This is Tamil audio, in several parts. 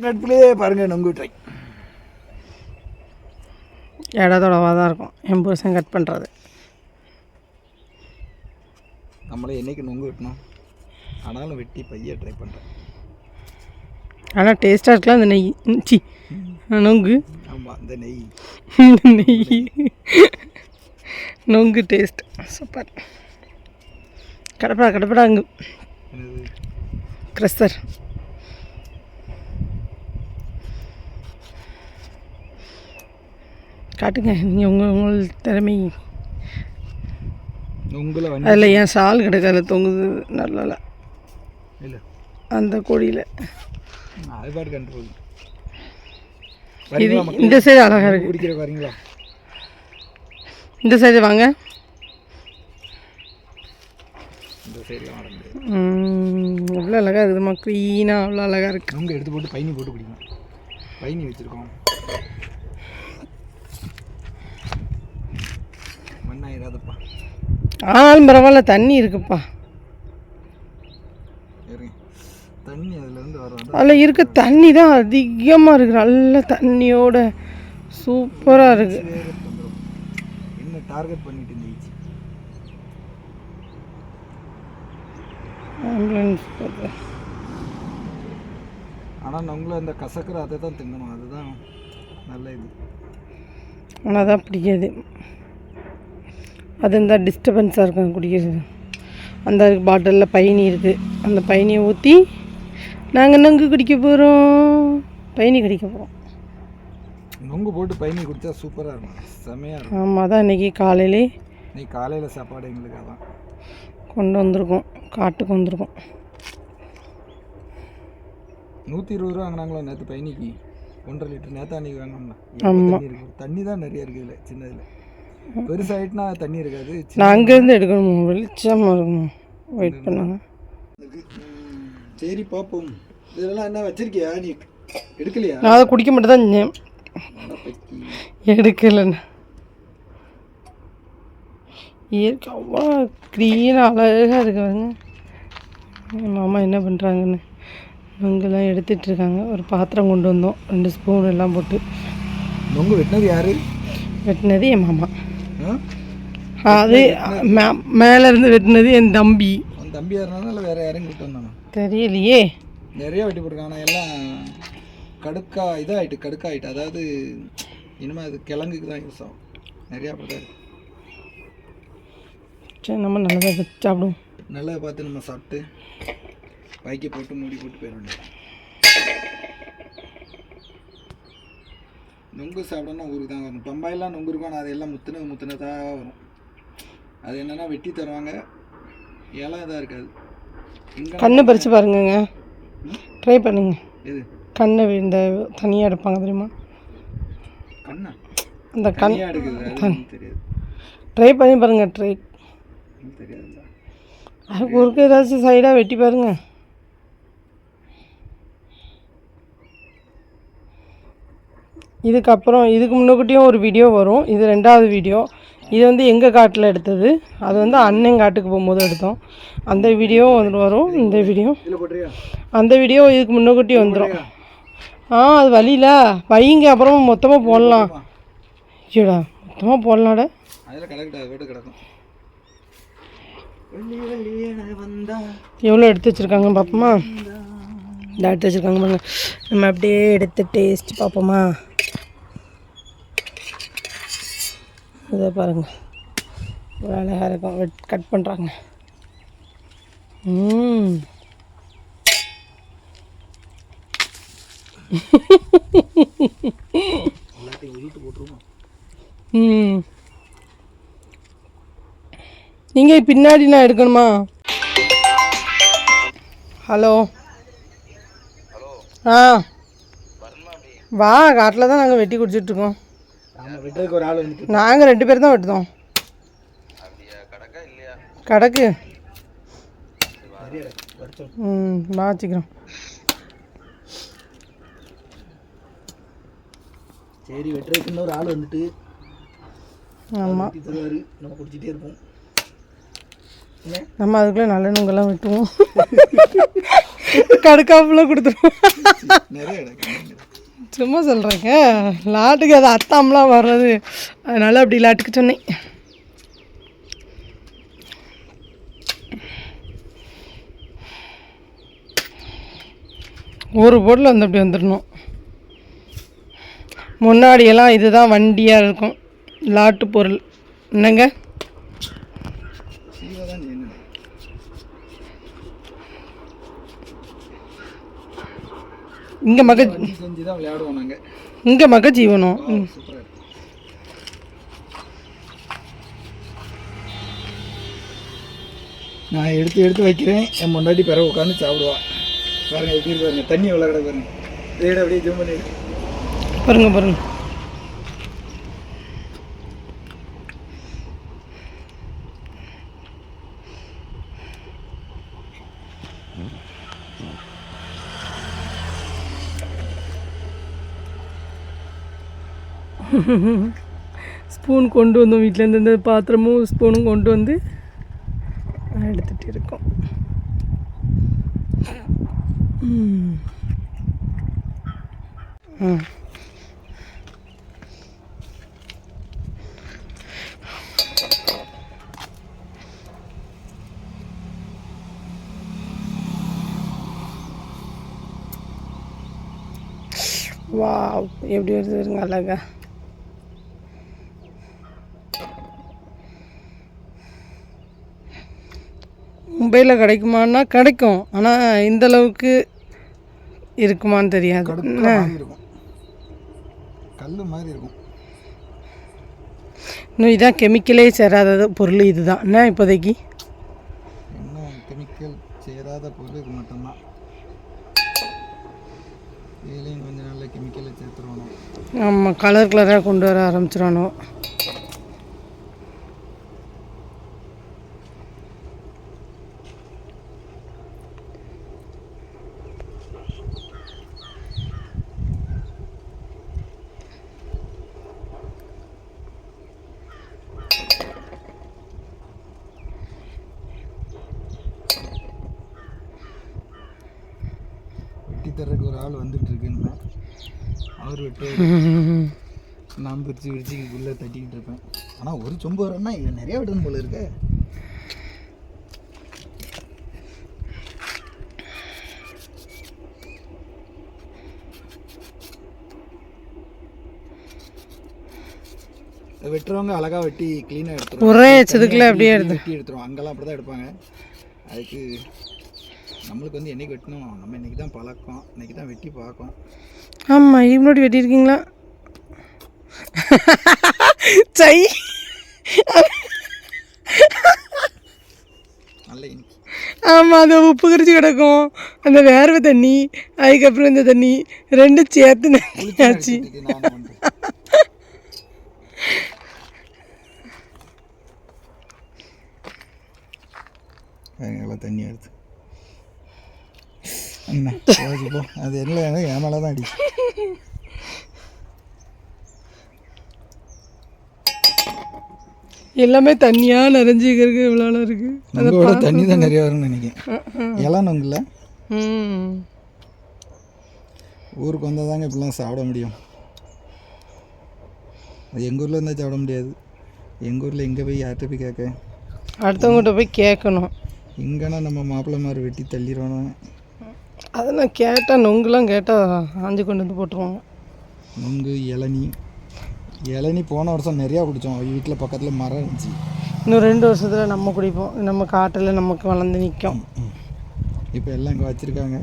நட்புலேயே பாருங்கள் நொங்கு ட்ரை. இடத்தோடவாக தான் இருக்கும் என் புருஷன் கட் பண்ணுறது. நம்மளே என்றைக்கு நொங்கு வெட்டணும், ஆனாலும் வெட்டி பைய ட்ரை பண்ணுறேன். ஆனால் டேஸ்ட்டாக இருக்கலாம் அந்த நெய். சி நொங்கு. ஆமாம், இந்த நெய் நெய் நொங்கு டேஸ்ட் சூப்பர். கடப்படா அங்கு க்ரஷர். காட்டுங்க நீங்கள் உங்கள் திறமை. அதில் என் ஷால் கிடக்கு, அதில் தொங்குது. நல்லா இல்லை அந்த கொடியில் அது பாட்டு கண்ட்ரோல். இது இந்த சைடு அழகாக இருக்குது. குடிக்கிற பாருங்களா, இந்த சைடு வாங்க. இந்த சைடில் வர முடியாது. அவ்வளோ அழகாக இருக்குதுமா, க்ளீனாக அவ்வளோ அழகாக இருக்குது. நொங்கு எடுத்து போட்டு பைனி போட்டு குடிக்கணும். பைனி வச்சுருக்கோம், மண்ணாயிராதுப்பா. ஆனாலும் பரவாயில்ல, தண்ணி இருக்குப்பா. தண்ணி அதுலேருந்து வரும். அதில் இருக்க தண்ணி தான் அதிகமாக இருக்குது. நல்ல தண்ணியோட சூப்பராக இருக்குது. என்ன டார்கெட் பண்ணிட்டு இருந்துச்சு ஆம்புலன்ஸ். ஆனால் நம்மளும் அந்த கசக்கிற அதை தான் திங்கணும், அதுதான் நல்ல இது. ஆனால் தான் பிடிக்காது, அது இருந்தால் டிஸ்டர்பன்ஸாக இருக்கும் குடிக்கிறது. அந்த பாட்டிலில் பயணி இருக்குது, அந்த பயணியை ஊற்றி நாங்கள் நொங்கு குடிக்க போகிறோம். பயணி குடிக்க போகிறோம். நொங்கு போட்டு பயணி குடித்தா சூப்பராக இருக்கும், செமையாக இருக்கும். ஆமாம், தான் இன்றைக்கி காலையிலே இன்னைக்கு காலையில் சாப்பாடு எங்களுக்கு அதான் கொண்டு வந்திருக்கோம். காட்டுக்கு வந்திருக்கோம். 120 ரூபா வாங்கினாங்களா நேற்று பயணிக்கு. 1.5 லிட்டர் நேற்று அன்றைக்கி வாங்கினோம்னா. ஆமாம், தண்ணி தான் நிறைய இருக்குது இல்லை, சின்னதில். பெருசாகிட்டுனா தண்ணி இருக்காது. நான் அங்கேருந்து எடுக்கணும், வெளிச்சமாக இருக்கணும். வெயிட் பண்ணுங்க. சரி பார்ப்போம். இதெல்லாம் என்ன வச்சிருக்கியா நீ? எடுக்கலையா? நான் அதை குடிக்க மட்டும் தான் செஞ்சேன், எடுக்கலைண்ணா. இயற்கை அவ்வளோ க்ளீனாக அழகாக இருக்குதுங்க. என் மாமா என்ன பண்ணுறாங்கன்னு நொங்கெல்லாம் எடுத்துகிட்ருக்காங்க. ஒரு பாத்திரம் கொண்டு வந்தோம், 2 ஸ்பூன் எல்லாம் போட்டு. நொங்கு வெட்டினது யார்? வெட்டினது என் மாமா. அது மேலேருந்து வெட்டினது என் தம்பி. உன் தம்பி யாருனாலும் இல்லை வேறு யாரையும் கூப்பிட்டு வந்தானோ தெரியலையே. நிறைய வெட்டி போட்டிருக்காங்க. ஆனால் எல்லாம் கடுக்காயிட்டு. அதாவது இனிமேல் அது கிழங்குக்கு தான் யூஸ் ஆகும். நிறையா போட்டாரு. சரி, நம்ம நல்லதாக வச்சு சாப்பிடுவோம். நல்லதை பார்த்து நம்ம சாப்பிட்டு பைக்கை போட்டு மூடி போட்டு போயிட வேண்டியது. நொங்கு சாப்பிடணும்னா ஊருக்கு தான் வரணும். பம்பாயெல்லாம் நொங்கு இருக்கும், ஆனால் அதெல்லாம் முத்துனதாக வரும். அது என்னென்னா வெட்டி தருவாங்க, இலம் இதாக இருக்காது. கண்ணு பறித்து பாருங்கங்க, ட்ரை பண்ணுங்க. இது கண்ணை இந்த தனியாக எடுப்பாங்க தெரியுமா? கண்ணா? அந்த கண்ணா எடுக்குது, தெரியாது. ட்ரை பண்ணி பாருங்கள். ட்ரை தெரியாதுல்ல. அதுக்கு ஒருக்கு ஏதாச்சும் சைடாக வெட்டி பாருங்கள். இதுக்கப்புறம் இதுக்கு முன்னக்கூட்டியும் ஒரு வீடியோ வரும். இது 2வது வீடியோ. இது வந்து எங்கள் காட்டில் எடுத்தது. அது வந்து அண்ணன் காட்டுக்கு போகும்போது எடுத்தோம். அந்த வீடியோ வந்துட்டு வரும். இந்த வீடியோ, அந்த வீடியோ இதுக்கு முன்னக்கூட்டி வந்துடும். அது வழியில் வைங்க, அப்புறமா மொத்தமாக போடலாம். ஐயோடா, மொத்தமாக போடலாட. எவ்வளோ எடுத்து வச்சுருக்காங்க பார்ப்போமா? இந்த எடுத்து வச்சுருக்காங்க பாருங்க. நம்ம அப்படியே எடுத்து டேஸ்ட் பார்ப்போமா? இதை பாருங்கள், ஒரு அழகாக இருக்கும். கட் பண்ணுறாங்க. நீங்கள் பின்னாடி நான் எடுக்கணுமா? ஹலோ, வா, காட்டில் தான் நாங்கள் வெட்டி குடிச்சிட்ருக்கோம். நாங்கள் 2 பேர் தான் வெட்டுதோம். கடக்கு வச்சுக்கிறோம். சரி, வெட்டுறதுக்கு இன்னொரு ஆள் வந்துட்டு. ஆமாம், நம்ம குடிச்சிட்டே இருப்போம். நம்ம அதுக்குள்ளே நல்ல நுங்கெல்லாம் வெட்டுவோம். கடுக்காப்புல கொடுத்துருவோம். நிறைய கிடக்கு. சும்மா சொல்கிறேங்க, லாட்டுக்கு அது அத்தாம்லாம் வர்றது, அதனால் அப்படி லாட்டுக்கு சொன்னேன். ஒரு பொருள் வந்து அப்படி வந்துடணும். முன்னாடியெல்லாம் இதுதான் வண்டியாக இருக்கும், லாட்டு பொருள். என்னங்க இங்கே மக செஞ்சு தான் விளையாடுவோம் நாங்கள். இங்கே மக ஜீவனம். நான் எடுத்து வைக்கிறேன், என் முன்னாடி பிறகு உட்காந்து சாப்பிடுவா. பாருங்க எப்படி பாருங்க, தண்ணி எவ்வளோ கிடக்கு பாருங்க. ரேடு அப்படியே ஜூம் பண்ணிடு பாருங்க. ஸ்பூன் கொண்டு வந்தோம் வீட்டிலேருந்து, இந்த பாத்திரமும் ஸ்பூனும் கொண்டு வந்து எடுத்துகிட்டு இருக்கோம். வாவ், எப்படி வருதுங்க அழகா. மும்பையில் கிடைக்குமான்னா கிடைக்கும், ஆனால் இந்த அளவுக்கு இருக்குமான்னு தெரியாது. கல் மாதிரி இருக்கும். இன்னும் இதான் கெமிக்கலே சேராத பொருள் இதுதான் என்ன இப்போதைக்கு. இன்னும் கெமிக்கல் சேராத பொருள் இது மட்டும்தான். இதுலேயும் கொஞ்சம் நல்ல கெமிக்கலை சேர்த்துருவானோ. ஆமாம், கலராக கொண்டு வர ஆரம்பிச்சிடானோ. வெட்டி தர்றதுக்கு ஒரு ஆள் வந்துட்டு இருக்குன்னு அவர் வெட்டு, நான் விரிச்சிக்குள்ளே தட்டிக்கிட்டு இருப்பேன். ஆனால் ஒரு சொம்பு வரேன்னா இது நிறையா விடணும் போல இருக்கு. வெட்டுறவங்க அழகாக வெட்டி க்ளீனாக எடுத்துருவாங்க. ஒரே எச்சதுக்குள்ள அப்படியே வெட்டி எடுத்துருவோம். அங்கெல்லாம் அப்படி தான் எடுப்பாங்க. அதுக்கு நம்மளுக்கு வந்து என்றைக்கு வெட்டணும், நம்ம இன்றைக்கி தான் பழக்கம், இன்றைக்கி தான் வெட்டி பார்க்கோம். ஆமாம், முன்னாடி வெட்டியிருக்கீங்களா? சை நல்ல இன்னைக்கு. ஆமாம், அது உப்பு கரிச்சு கிடக்கும், அந்த வேர்வை தண்ணி, அதுக்கப்புறம் இந்த தண்ணி ரெண்டும் சேர்த்து ஆச்சு. எல்லாம் தண்ணி எடுத்து அண்ணா போ, அது எல்லாம் என் மேலே தான் அடி. எல்லாமே தண்ணியாக நிறைஞ்சிக்கிறதுக்கு இவ்வளோ இருக்குது. அதோட தண்ணி தான் நிறையா வரும்னு நினைக்கிறேன். எல்லாம் நொங்குல ஊருக்கு வந்தால் தாங்க இப்படிலாம் சாப்பிட முடியும். அது எங்கள் ஊரில் இருந்தால் சாப்பிட முடியாது. எங்கள் ஊரில் எங்கே போய் யார்கிட்ட போய் கேட்க, அடுத்தவங்ககிட்ட போய் கேட்கணும். இங்கேனா நம்ம மாப்பிள்ளை மாதிரி வெட்டி தள்ளிடுவானு. அதெல்லாம் கேட்டால் நொங்குலாம் கேட்டால் ஆஞ்சு கொண்டு வந்து போட்டுருவாங்க. நொங்கு இளநி போன வருஷம் நிறையா குடித்தோம். வீட்டில் பக்கத்தில் மரம் இருந்துச்சு. இன்னும் 2 வருஷத்தில் நம்ம குடிப்போம். நம்ம காட்டில் நமக்கு வளர்ந்து நிற்கும். இப்போ எல்லாம் இங்கே வச்சுருக்காங்க.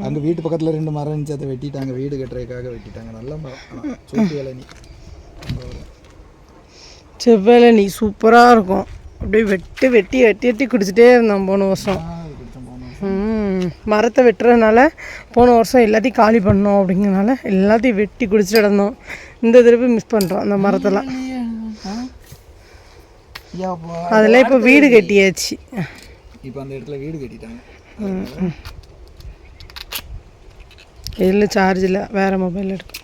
அங்கே வீட்டு பக்கத்தில் 2 மரம் இருந்துச்சு, அதை வெட்டிட்டாங்க. வீடு கட்டுறதுக்காக வெட்டிட்டாங்க. நல்ல மரம், சூப்பு இளநி. செவ்வேளநீ சூப்பராக இருக்கும். அப்படியே வெட்டி குடிச்சிட்டே இருந்தோம் போன வருஷம். மரத்தை வெட்டுறதுனால போன வருஷம் எல்லாத்தையும் காலி பண்ணோம். அப்படிங்கிறனால எல்லாத்தையும் வெட்டி குடிச்சிட்டு இருந்தோம். இந்த தடவை மிஸ் பண்ணுறோம் அந்த மரத்தெல்லாம். அதெல்லாம் இப்போ வீடு கட்டியாச்சு. இப்போ அந்த இடத்துல வீடு கட்டிட்டாங்க. இதில் சார்ஜ் இல்லை, வேறு மொபைல் இருக்கு.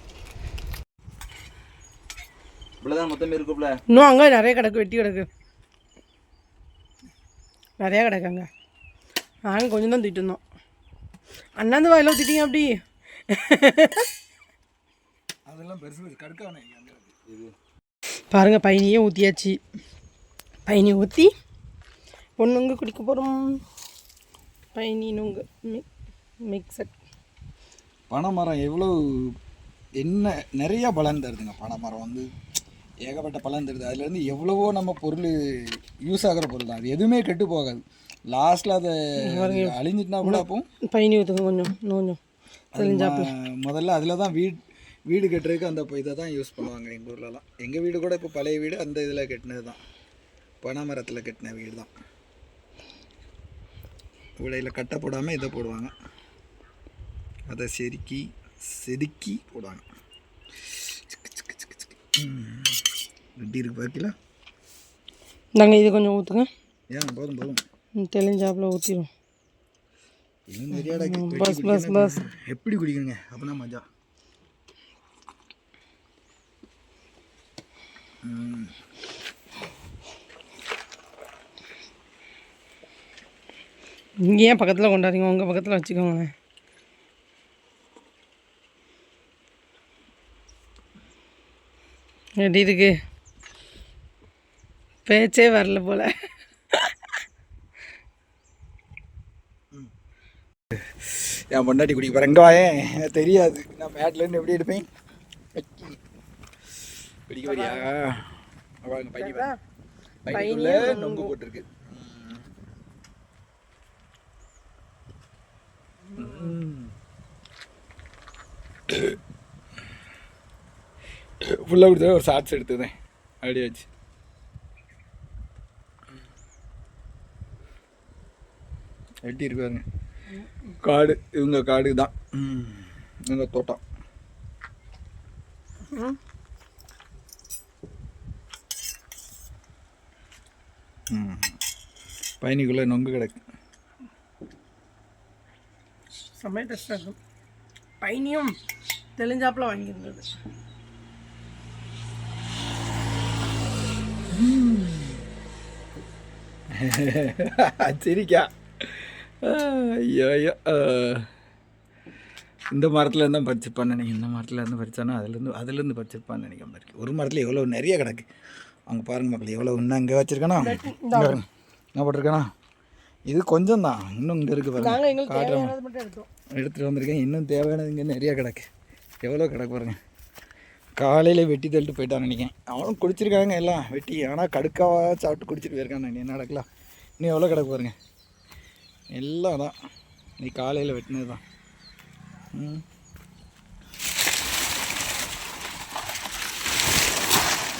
இன்னும் அங்கே நிறைய கிடக்கு, வெட்டி கிடக்கு, நிறையா கிடக்குங்க. நாங்கள் கொஞ்சம் தான் தூக்கிட்டு இருந்தோம். அண்ணாந்து வாயில் ஊற்றிட்டீங்க அப்படி. அதெல்லாம் பெருசு பெருசு கடுக்கான இது பாருங்கள், பையனையே ஊற்றியாச்சு. பையனி ஊற்றி பொண்ணுங்க குடிக்க போகிறோம். பையனி நுங்கு மிக்சட். பனைமரம் எவ்வளோ என்ன நிறையா பலன் தருதுங்க. பனைமரம் வந்து ஏகப்பட்ட பலன் தருது. அதுலேருந்து எவ்வளவோ நம்ம பொருள் யூஸ் ஆகிற பொருள் தான். அது எதுவுமே கெட்டு போகாது. லாஸ்ட்டில் அதை அழிஞ்சிட்டுனா கூட அப்போ பையனி ஊற்றுங்க கொஞ்சம் கொஞ்சம் தெளிஞ்சாப்புல. முதல்ல அதில் தான் வீடு கட்டுறதுக்கு அந்த இதை தான் யூஸ் பண்ணுவாங்க எங்கள் ஊர்லலாம். எங்கள் வீடு கூட இப்போ பழைய வீடு அந்த இதில் கட்டினது தான், பனைமரத்தில் கட்டின வீடு தான். உடையில் கட்டை போடாமல் இதை போடுவாங்க, அதை செதுக்கி போடுவாங்க. எப்படி இருக்கு பார்க்கல? நாங்கள் இது கொஞ்சம் ஊற்றுங்க. ஏன் போதும் தெளிஞ்சாப்புல ஊற்றிடும். இன்னும் நிறையா பஸ் எப்படி குடிக்கணுங்க அப்படின்னா மஜா. இங்கே ஏன் பக்கத்தில் கொண்டாடுறீங்க? உங்கள் பக்கத்தில் வச்சுக்கோங்க. எப்படி இருக்கு? பேச்சே வரல போல. என் பொண்டாட்டி குடிக்க போகிறேன். இங்கே வாயேன், தெரியாது நான் மேட்லேருந்து எப்படி எடுப்பேன். பிடிக்க வரியா? பையனுக்குள்ள நொங்கு போட்டிருக்கு. ஃபுல்லாக கொடுத்தா ஒரு ஷார்ட்ஸ் எடுத்துதேன் அப்படியே வச்சு. எப்படி இருக்காருங்க காடு? இவங்க காடு தான், இவங்க தோட்டம். பயணிக்குள்ளே நொங்கு கிடக்கு. செம்ம டேஸ்டாக இருக்கும். பையனியும் தெளிஞ்சாப்புல வாங்கியிருந்தது. சரிக்கா. ஐயோ ஐயோ, இந்த மரத்துலேருந்து தான் பறிச்சிருப்பான்னு நினைக்கிறேன். இந்த மரத்துலேருந்து பறிச்சானா அதுலேருந்து பறிச்சிருப்பான்னு நினைக்கிறேன். பாருங்க, ஒரு மரத்தில் எவ்வளோ நிறைய கிடக்கு. அங்கே பாருங்க மக்கள், எவ்வளோ இன்னும் இங்கே வச்சுருக்கானா, என்ன போட்டிருக்கானா. இது கொஞ்சம் தான், இன்னும் இங்கே இருக்குது பாருங்க. காட்டுறோம், எடுத்துகிட்டு வந்திருக்கேன். இன்னும் தேவையானது இங்கே நிறையா கிடக்கு. எவ்வளோ கிடக்கு பாருங்க. காலையில் வெட்டி தள்ளிட்டு போயிட்டான்னு நினைக்கிறேன். அவனும் குடிச்சிருக்காங்க எல்லாம் வெட்டி. ஆனால் கடுக்காவாக சாப்பிட்டு குடிச்சிட்டு போயிருக்கான்னு நினைக்கிறேன். என்ன நடக்கலாம். இன்னும் எவ்வளோ கிடக்கு பாருங்க. எல்லாம் தான் நீ காலையில் வெட்டினது தான்.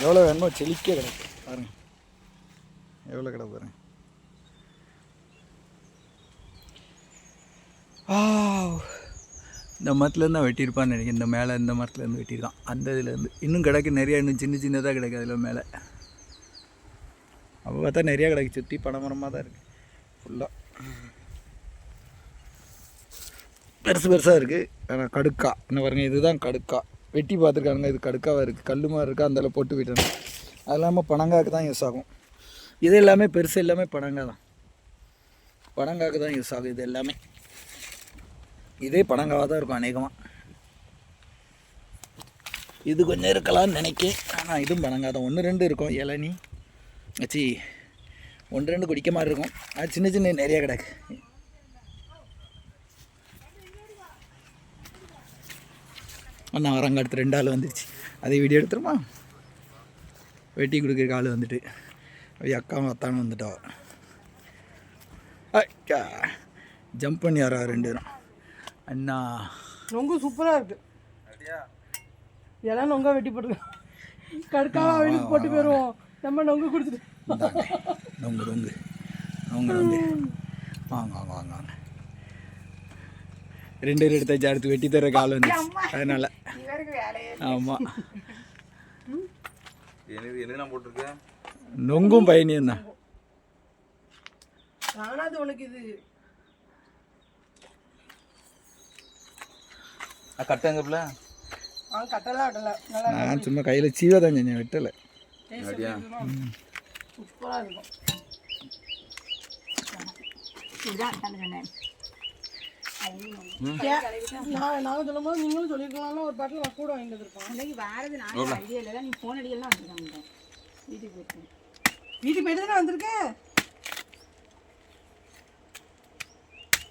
எவ்வளோ வேணுமோ செழிக்க கிடக்கு பாருங்க. எவ்வளோ கிடக்கு பாருங்க. இந்த மரத்துலேருந்து தான் வெட்டியிருப்பான்னு நினைக்கிறேன். இந்த மேலே இந்த மரத்துலேருந்து வெட்டியிருக்கான். அந்த இதுலேருந்து இன்னும் கிடக்கு நிறையா, இன்னும் சின்ன சின்னதாக கிடக்கு அதில் மேலே. அப்போ பார்த்தா நிறையா கிடக்கு. சுற்றி பனைமரமாக தான் இருக்குது ஃபுல்லாக. பெருசு பெருசாக இருக்குது. ஆனால் கடுக்கா என்ன பாருங்க, இதுதான் கடுக்கா. வெட்டி பார்த்துருக்காங்க, இது கடுக்காவாக இருக்குது. கல் மாதிரி இருக்குது, அந்தளவு போட்டு விட்டணும். அது இல்லாமல் பனங்காய்க்கு தான் யூஸ் ஆகும். இது எல்லாமே பெருசு எல்லாமே பனங்காய் தான், பனங்காய்க்கு தான் யூஸ் ஆகும். இது எல்லாமே இதே பனங்காவாக தான் இருக்கும் அநேகமாக. இது கொஞ்சம் இருக்கலாம்னு நினைக்கேன். ஆனால் இதுவும் பனங்காய் தான். 1-2 இருக்கும் இளநீ வச்சு, 1-2 குடிக்க மாதிரி இருக்கும். அது சின்ன சின்ன நிறையா கிடக்கு. நான் வரங்க, அடுத்து 2 ஆள் வந்துடுச்சு. அதே வீடியோ எடுத்துருமா. வெட்டி கொடுக்குறக்கு ஆள் வந்துட்டு, அக்காவும் அத்தானும் வந்துட்டா. அக்கா ஜம்ப் பண்ணி வரா 2 பேரும். அண்ணா நொங்கு சூப்பராக இருக்குது. எல்லாம் நொங்கா வெட்டி போட்டு கடுக்காவா வெட்டி போட்டு போயிடுவோம். நம்ம நொங்கு கொடுத்துட்டு நொங்கு நொங்கு நொங்கு நொங்கு வாங்க வாங்க வாங்க வாங்க. 2 பேர் எடுத்தாச்சு. அடுத்து வெட்டி தர கால் வந்து, அதனால ஆமாம். என்ன போட்டிருக்கேன்? நொங்கும் பயணியும் தான். காணாது உனக்கு இது. கட்டங்கப்பில் கட்டலாம் வெட்டல. நான் சும்மா கையில் சீவா தான் செஞ்சேன், வெட்டலை. சூப்பராக இருக்கும். நாங்கள் சொல்லும் போது நீங்களும் சொல்லியிருக்கலாம்ல ஒரு பாட்டில் நான் கூட வாங்கிட்டு வந்துருப்போம். அன்னைக்கு வாரது நான் ஐடியா இல்லை நீ ஃபோன் அடியெல்லாம் வந்துருக்காங்க வீட்டுக்கு போயிருக்கேன். வீட்டுக்கு போயிட்டு தானே வந்திருக்கேன்.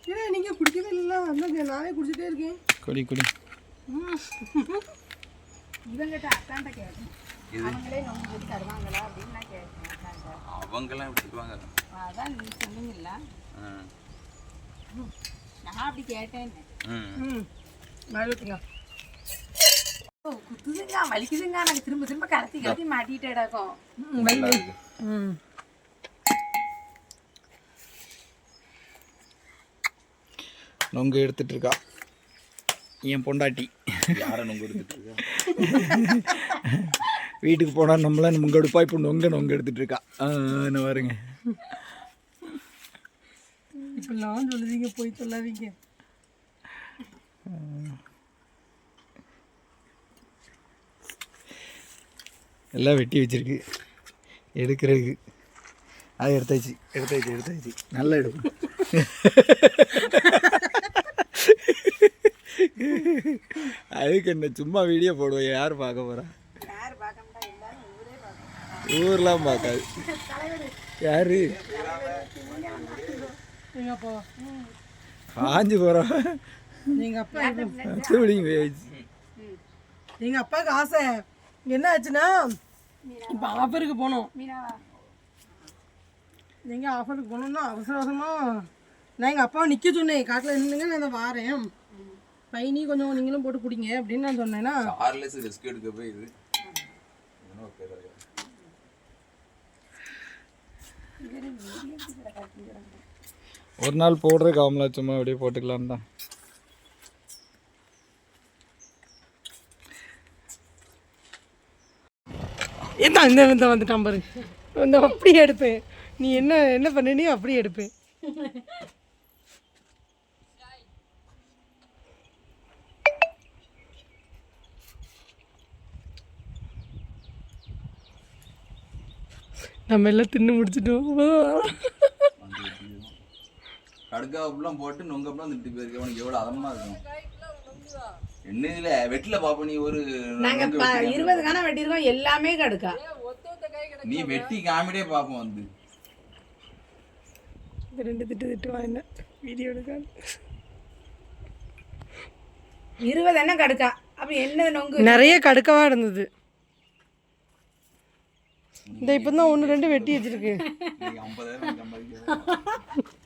ஏன்னா நீங்கள் குடிக்கவே இல்லை, அந்த நானே குடிச்சிட்டே இருக்கேன். குடி குடி. இவங்கிட்ட அக்காண்ட கேட்டேன், அவங்களே நோம்பு போட்டு தருவாங்களா அப்படின்னு நான் கேட்டேன் அக்காண்ட. அவங்கெல்லாம் விட்டுக்குவாங்க. அதான் நீ சொன்னீங்கல்ல, நான் அப்படி கேட்டேன். குத்துதுங்க வலிக்குதுங்க, நாங்கள் திரும்ப திரும்ப கலத்தி கலத்தி மாட்டிகிட்டே கிடக்கும். நொங்கு எடுத்துட்டு இருக்கா என் பொண்டாட்டி. யாரை நொங்கு எடுத்துட்டு இருக்கா? வீட்டுக்கு போனால் நம்மள நொங்கு எடுப்பா. இப்போ நொங்கு எடுத்துட்டு இருக்கா. என்ன பாருங்க. இப்பெல்லாம் சொல்லுவீங்க, போய் சொல்லாதீங்க. எல்லாம் வெட்டி வச்சிருக்கு எடுக்கிறதுக்கு. அது எடுத்தாச்சு நல்லா எடுக்கும். அதுக்கு என்ன சும்மா வீடியோ போடுவோம், யார் பார்க்க போகிறா? ஊர்லாம் பார்க்காது. யாரு எங்கள் அப்பா காஞ்சி போகிறோம். எங்கள் அப்பா எங்கள் அப்பாவுக்கு ஆசை என்ன ஆச்சுன்னா, இப்போ ஆஃபருக்கு போனோம். எங்கள் ஆஃபருக்கு போனோம்னா அவசர அவசரமாக நான் எங்கள் அப்பாவை நிற்க சொன்னேன், காட்டில் நின்றுங்க நான் அதை வாரேன், பையனி கொஞ்சம் நீங்களும் போட்டு குடிங்க அப்படின்னு நான் சொன்னேன்னா, சார்லஸ் ரிஸ்க் எடுக்க போய் இது ஒரு நாள் போடுற காமலா சும்மா அப்படியே போட்டுக்கலாம் தான். இந்த வந்துட்டான் பாரு, இந்த அப்படியே எடுப்பேன். நீ என்ன பண்ணினியோ அப்படியே எடுப்பேன். நம்ம எல்லாம் தின்னு முடிச்சிட்டோம். கடுக்காவெல்லாம் போட்டு நொங்கப்பெல்லாம் திட்டு போயிருக்கு. உனக்கு எவ்வளோ அதமா இருக்கும். என்ன இதில் வெட்டில பாப்ப நீ ஒரு நாங்கள் 20 காணா வெட்டியிருக்கோம், எல்லாமே கடுக்கா. நீ வெட்டி காமெடியே பார்ப்போம் வந்து. இந்த 2 திட்டுவா என்ன வீடியோ எடுக்காது. 20 என்ன கடுக்கா, அப்போ என்ன நொங்கு நிறைய கடுக்கவா இருந்தது. இந்த இப்போ தான் 1 2 வெட்டி வச்சிருக்கு. 50,000 சம்பாதிக்க